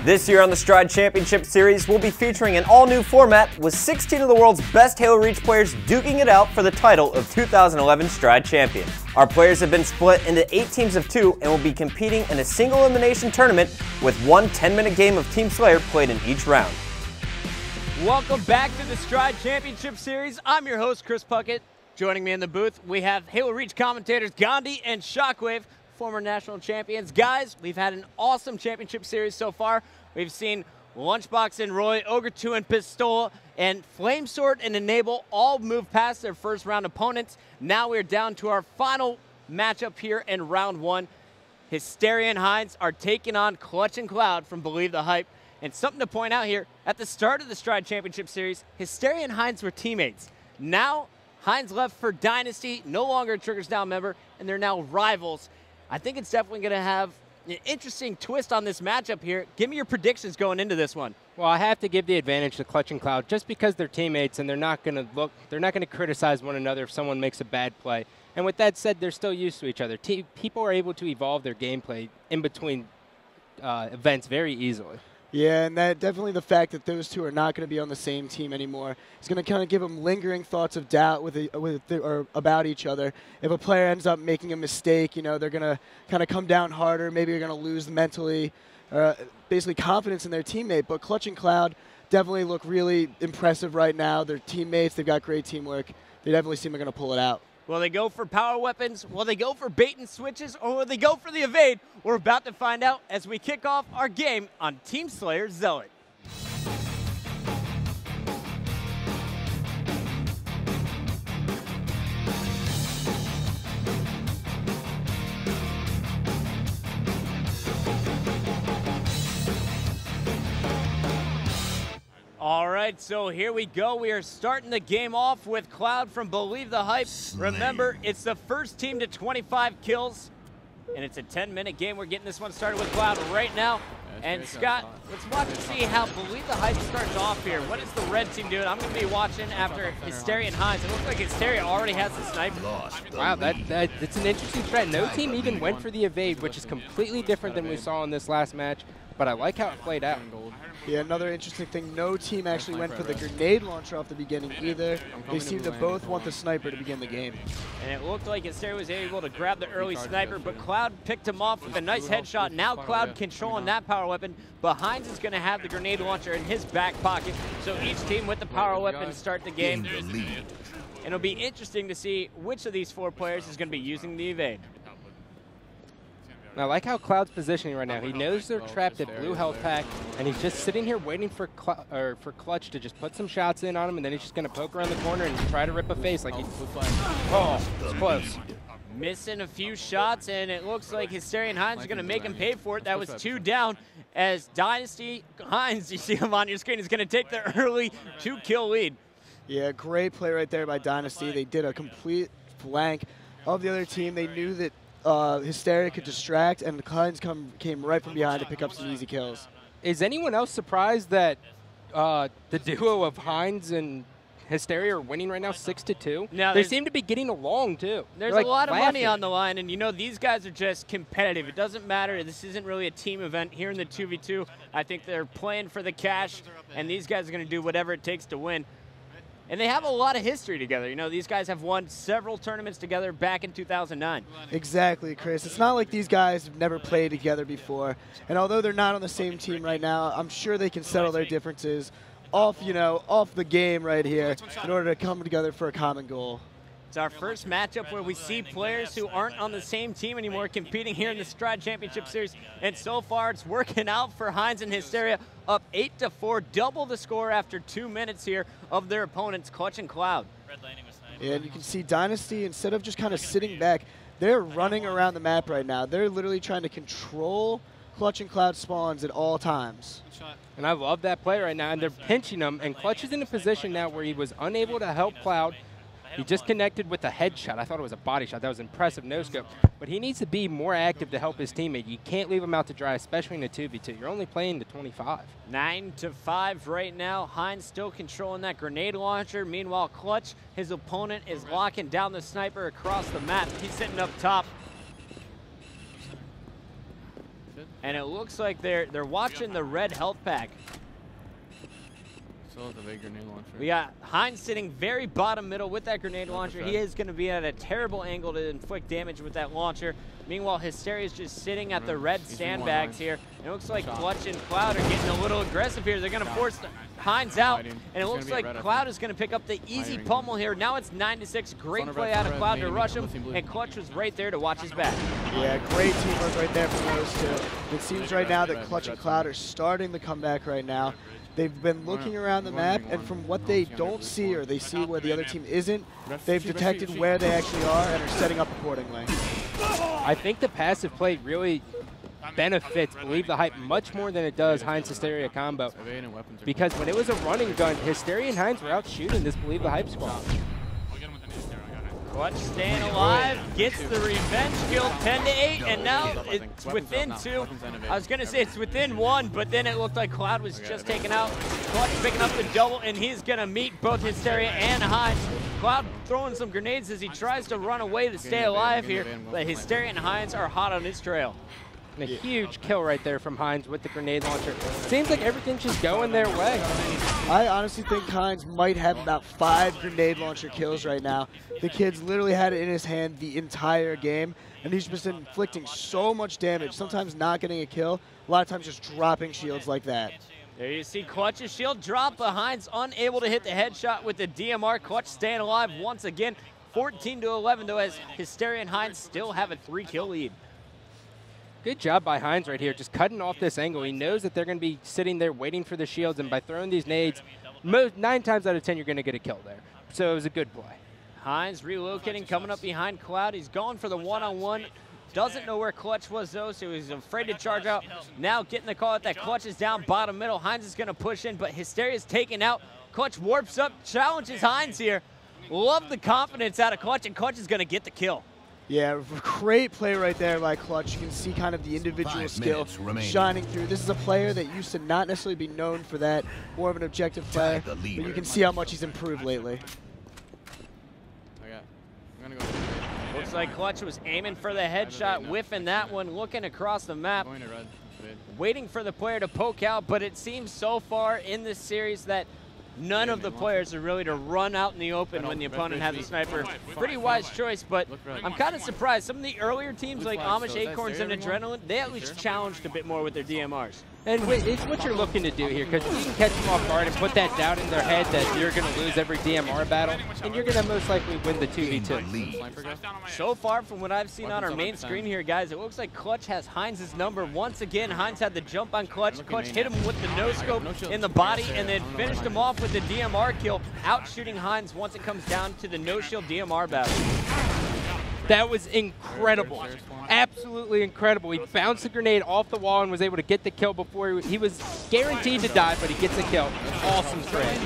This year on the Stride Championship Series, we'll be featuring an all-new format with 16 of the world's best Halo Reach players duking it out for the title of 2011 Stride Champion. Our players have been split into 8 teams of 2 and will be competing in a single elimination tournament with one 10-minute game of Team Slayer played in each round. Welcome back to the Stride Championship Series. I'm your host, Chris Puckett. Joining me in the booth, we have Halo Reach commentators Gandhi and Shockwave, former national champions. Guys, we've had an awesome championship series so far. We've seen Lunchbox and Roy, Ogre 2 and Pistola, and Flamesword and Enable all move past their first round opponents. Now we're down to our final matchup here in round 1. Hysteria and Heinz are taking on Clutch and Cloud from Believe the Hype. And something to point out here, at the start of the Stride Championship Series, Hysteria and Heinz were teammates. Now, Heinz left for Dynasty, no longer a Triggers Down member, and they're now rivals. I think it's definitely going to have an interesting twist on this matchup here. Give me your predictions going into this one. Well, I have to give the advantage to Clutch and Cloud just because they're teammates and they're not going to criticize one another if someone makes a bad play. And with that said, they're still used to each other. People are able to evolve their gameplay in between events very easily. Yeah, and that definitely the fact that those two are not going to be on the same team anymore is going to kind of give them lingering thoughts of doubt or about each other. If a player ends up making a mistake, you know, they're going to kind of come down harder. Maybe they're going to lose mentally, basically confidence in their teammate. But Clutch and Cloud definitely look really impressive right now. They're teammates. They've got great teamwork. They definitely seem they're going to pull it out. Will they go for power weapons? Will they go for bait and switches? Or will they go for the evade? We're about to find out as we kick off our game on Team Slayer Zealot. All right, so here we go. We are starting the game off with Cloud from Believe the Hype. Remember, it's the first team to 25 kills, and it's a 10-minute game. We're getting this one started with Cloud right now. And Scott, let's watch and see how Believe the Hype starts off here. What is the red team doing? I'm going to be watching after Hysteria and Heinz. It looks like Hysteria already has the sniper. Wow, that's an interesting threat. No team even went for the evade, which is completely different than we saw in this last match. But I like how it played out. Yeah, another interesting thing, no team actually went for the grenade launcher off the beginning either. They seem to both want the sniper to begin the game. And it looked like Hysteria was able to grab the early sniper, but Cloud picked him off with a nice headshot. Now Cloud controlling that power weapon, but Heinz is going to have the grenade launcher in his back pocket. So each team with the power weapon start the game. And it'll be interesting to see which of these 4 players is going to be using the evade. I like how Cloud's positioning right now. He knows they're trapped at blue health pack, and he's just sitting here waiting for Clutch to just put some shots in on him, and then he's just going to poke around the corner and try to rip a face like he. Oh, it's close. Missing a few shots, and it looks like Hysteria and Heinz are going to make him pay for it. That was 2 down as Dynasty Heinz, you see him on your screen, is going to take the early 2-kill lead. Yeah, great play right there by Dynasty. They did a complete flank of the other team. They knew that Hysteria could distract, and Heinz came right from behind to pick up some easy kills. Is anyone else surprised that the duo of Heinz and Hysteria are winning right now 6-2? Now they seem to be getting along, too. There's a lot of money on the line, and you know, these guys are just competitive. It doesn't matter. This isn't really a team event here in the 2v2. I think they're playing for the cash, and these guys are going to do whatever it takes to win. And they have a lot of history together. You know, these guys have won several tournaments together back in 2009. Exactly, Chris. It's not like these guys have never played together before. And although they're not on the same team right now, I'm sure they can settle their differences off the game right here in order to come together for a common goal. It's our first matchup where we see players who aren't on the same team anymore competing here in the Stride Championship Series. And so far, it's working out for Heinz and Hysteria, up 8-4, double the score after 2 minutes here of their opponents, Clutch and Cloud. Yeah, and you can see Dynasty, instead of just kind of sitting back, they're running around the map right now. They're literally trying to control Clutch and Cloud spawns at all times. And I love that play right now, and they're pinching him, and Clutch is in a position now where he was unable to help Cloud. He just connected with a headshot. I thought it was a body shot. That was impressive, no scope. But he needs to be more active to help his teammate. You can't leave him out to dry, especially in a 2v2. You're only playing to 25. 9-5 right now. Heinz still controlling that grenade launcher. Meanwhile, Clutch, his opponent, is locking down the sniper across the map. He's sitting up top. And it looks like they're watching the red health pack. Still with the big grenade launcher. We got Heinz sitting very bottom middle with that grenade launcher. He is going to be at a terrible angle to inflict damage with that launcher. Meanwhile, Hysteria is just sitting at the red sandbags here. And it looks like Clutch and Cloud are getting a little aggressive here. They're going to force Heinz out. And it looks like Cloud is going to pick up the easy pummel here. Now it's 9-6. Great play out of Cloud to rush him. And Clutch was right there to watch his back. Yeah, great teamwork right there from those two. It seems right now that Clutch and Cloud are starting the comeback right now. They've been looking around the map, and from what they don't see or they see where the other team isn't, they've detected where they actually are and are setting up accordingly. I think the passive play really benefits Believe the Hype much more than it does Heinz Hysteria combo. Because when it was a running gun, Hysteria and Heinz were out shooting this Believe the Hype squad. Clutch staying alive, gets the revenge kill, 10-8, and now it's within 2. I was going to say it's within 1, but then it looked like Cloud was just taken out. Clutch picking up the double, and he's going to meet both Hysteria and Heinz. Cloud throwing some grenades as he tries to run away to stay alive here, but Hysteria and Heinz are hot on his trail. And a huge kill right there from Heinz with the grenade launcher. Seems like everything's just going their way. I honestly think Heinz might have about 5 grenade launcher kills right now. The kid's literally had it in his hand the entire game, and he's just inflicting so much damage, sometimes not getting a kill, a lot of times just dropping shields like that. There you see Clutch's shield drop, but Heinz unable to hit the headshot with the DMR. Clutch staying alive once again, 14-11 though, as Hysteria and Heinz still have a 3-kill lead. Good job by Heinz right here, just cutting off this angle. He knows that they're going to be sitting there waiting for the shields, and by throwing these nades, 9 times out of 10 you're going to get a kill there. So it was a good play. Heinz relocating, coming up behind Cloud. He's going for the one-on-one. Doesn't know where Clutch was though, so he's afraid to charge out. Now getting the call out that Clutch is down bottom middle. Heinz is going to push in, but Hysteria's taken out. Clutch warps up, challenges Heinz here. Love the confidence out of Clutch, and Clutch is going to get the kill. Yeah, great play right there by Clutch. You can see kind of the individual skill shining through. This is a player that used to not necessarily be known for that, more of an objective player, but you can see how much he's improved lately. Looks like Clutch was aiming for the headshot, whiffing that one, looking across the map, waiting for the player to poke out, but it seems so far in this series that none of the players are really to run out in the open when the opponent has a sniper. Pretty wise choice, but I'm kind of surprised. Some of the earlier teams like Amish Acorns and Adrenaline, they at least challenged a bit more with their DMRs. And it's what you're looking to do here, because you can catch them off guard and put that doubt in their head that you're going to lose every DMR battle, and you're going to most likely win the 2v2. So far from what I've seen on our main screen here, guys, it looks like Clutch has Heinz's number. Once again, Heinz had the jump on Clutch. Clutch hit him with the no-scope in the body and then finished him off with the DMR kill, out shooting Heinz once it comes down to the no-shield DMR battle. That was incredible. Absolutely incredible. He bounced the grenade off the wall and was able to get the kill before he was guaranteed to die, but he gets the kill. Awesome trade.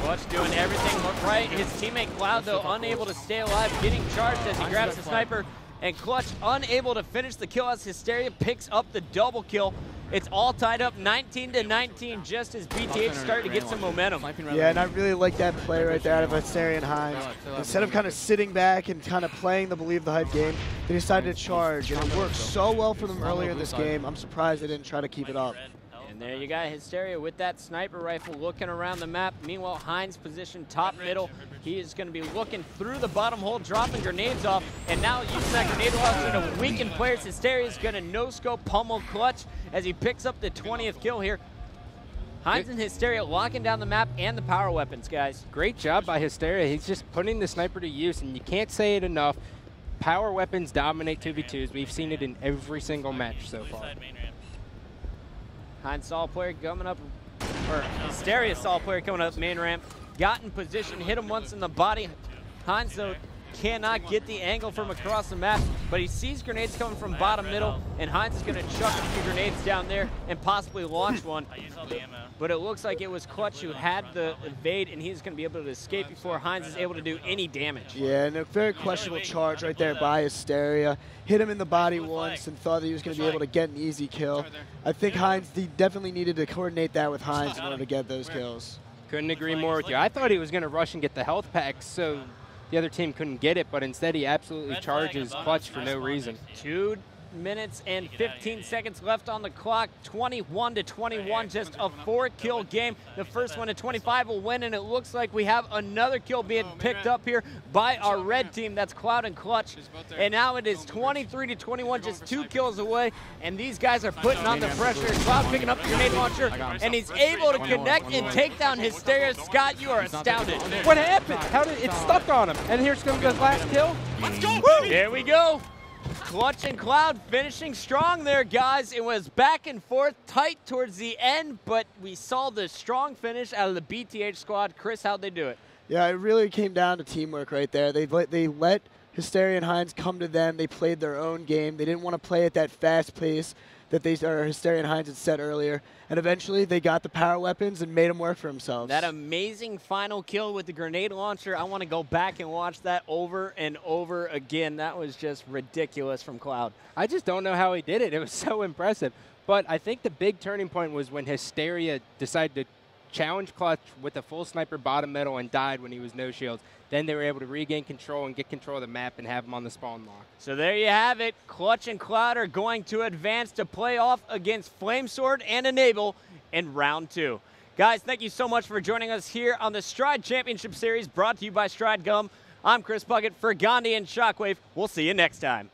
Clutch doing everything right. His teammate Cloud, though, unable to stay alive, getting charged as he grabs the sniper. And Clutch unable to finish the kill as Hysteria picks up the double kill. It's all tied up 19-19 just as BTH started to get some momentum. Yeah, and I really like that play right there out of Hysteria and Heinz. Instead of kind of sitting back and kind of playing the Believe the Hype game, they decided to charge, and it worked so well for them earlier in this game. I'm surprised they didn't try to keep it up. And there you got Hysteria with that sniper rifle looking around the map. Meanwhile, Heinz positioned top middle. He is going to be looking through the bottom hole, dropping grenades off, and now using that grenade launcher to weaken players. Hysteria is going to no-scope pummel Clutch as he picks up the 20th kill here. Heinz and Hysteria locking down the map and the power weapons, guys. Great job by Hysteria. He's just putting the sniper to use, and you can't say it enough. Power weapons dominate 2v2s. We've seen it in every single match so far. Heinz solid player coming up, or Hysteria solid player coming up main ramp. Got in position, hit him once in the body. Heinz, though, cannot get the angle from across the map, but he sees grenades coming from bottom middle, and Heinz is going to chuck a few grenades down there and possibly launch one. But it looks like it was Clutch who had the evade, and he's going to be able to escape before Heinz is able to do any damage. Yeah, and a very questionable charge right there by Hysteria. Hit him in the body once and thought that he was going to be able to get an easy kill. I think Heinz, he definitely needed to coordinate that with Heinz in order to get those kills. Couldn't agree more with you. I thought he was going to rush and get the health pack so the other team couldn't get it, but instead he absolutely charges Clutch for no reason. Two minutes and 15 seconds left on the clock. 21-21, just a 4-kill game. The first one at 25 will win, and it looks like we have another kill being picked up here by our red team. That's Cloud and Clutch. And now it is 23-21, just 2 kills away, and these guys are putting on the pressure. Cloud picking up the grenade launcher, and he's able to connect and take down Hysteria. Scott, you are astounded. What happened? How did it stuck on him? And here's going to be the last kill. Let's go! Woo! Here we go. Clutch and Cloud finishing strong there, guys. It was back and forth, tight towards the end, but we saw the strong finish out of the BTH squad. Chris, how'd they do it? Yeah, it really came down to teamwork right there. They let Hysteria and Heinz come to them. They played their own game. They didn't want to play at that fast pace that Hysteria and Heinz had said earlier. And eventually they got the power weapons and made them work for themselves. That amazing final kill with the grenade launcher, I want to go back and watch that over and over again. That was just ridiculous from Cloud. I just don't know how he did it. It was so impressive. But I think the big turning point was when Hysteria decided to challenge Clutch with a full sniper bottom middle and died when he was no shields. Then they were able to regain control and get control of the map and have him on the spawn lock. So there you have it. Clutch and Cloud are going to advance to play off against Flamesword and Enable in round 2. Guys, thank you so much for joining us here on the Stride Championship Series brought to you by Stride Gum. I'm Chris Puckett for Gandhi and Shockwave. We'll see you next time.